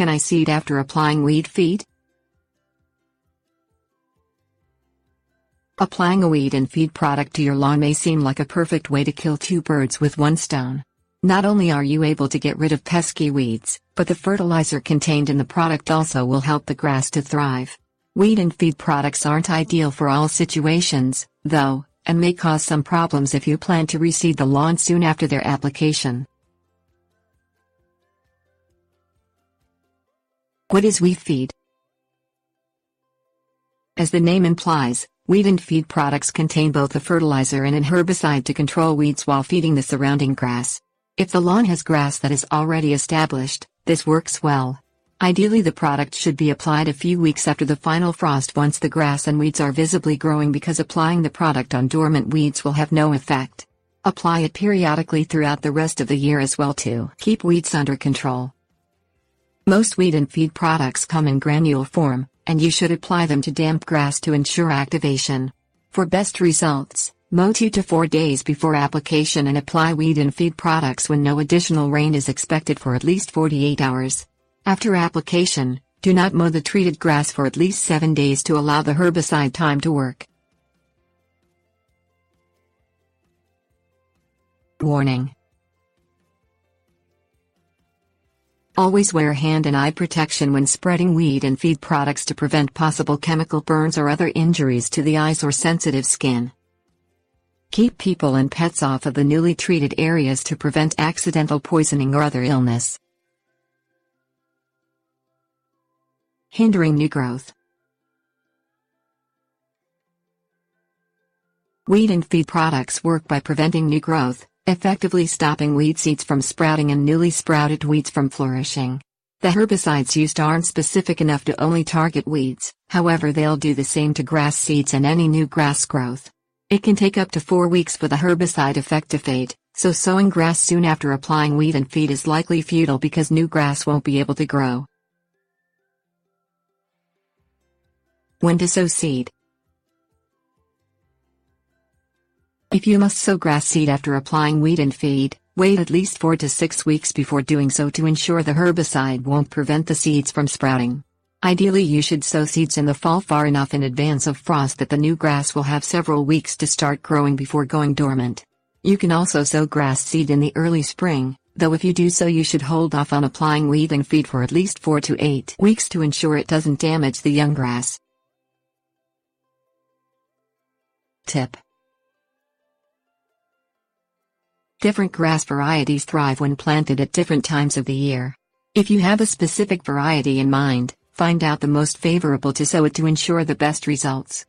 Can I seed after applying weed feed? Applying a weed and feed product to your lawn may seem like a perfect way to kill two birds with one stone. Not only are you able to get rid of pesky weeds, but the fertilizer contained in the product also will help the grass to thrive. Weed and feed products aren't ideal for all situations, though, and may cause some problems if you plan to reseed the lawn soon after their application. What is weed feed? As the name implies, weed and feed products contain both a fertilizer and an herbicide to control weeds while feeding the surrounding grass. If the lawn has grass that is already established, this works well. Ideally, the product should be applied a few weeks after the final frost once the grass and weeds are visibly growing, because applying the product on dormant weeds will have no effect. Apply it periodically throughout the rest of the year as well to keep weeds under control. Most weed and feed products come in granule form, and you should apply them to damp grass to ensure activation. For best results, mow 2 to 4 days before application and apply weed and feed products when no additional rain is expected for at least 48 hours. After application, do not mow the treated grass for at least 7 days to allow the herbicide time to work. Warning: always wear hand and eye protection when spreading weed and feed products to prevent possible chemical burns or other injuries to the eyes or sensitive skin. Keep people and pets off of the newly treated areas to prevent accidental poisoning or other illness. Hindering new growth. Weed and feed products work by preventing new growth, effectively stopping weed seeds from sprouting and newly sprouted weeds from flourishing. The herbicides used aren't specific enough to only target weeds, however they'll do the same to grass seeds and any new grass growth. It can take up to 4 weeks for the herbicide effect to fade, so sowing grass soon after applying weed and feed is likely futile because new grass won't be able to grow. When to sow seed. If you must sow grass seed after applying weed and feed, wait at least 4 to 6 weeks before doing so to ensure the herbicide won't prevent the seeds from sprouting. Ideally, you should sow seeds in the fall far enough in advance of frost that the new grass will have several weeks to start growing before going dormant. You can also sow grass seed in the early spring, though if you do so you should hold off on applying weed and feed for at least 4 to 8 weeks to ensure it doesn't damage the young grass. Tip: different grass varieties thrive when planted at different times of the year. If you have a specific variety in mind, find out the most favorable to sow it to ensure the best results.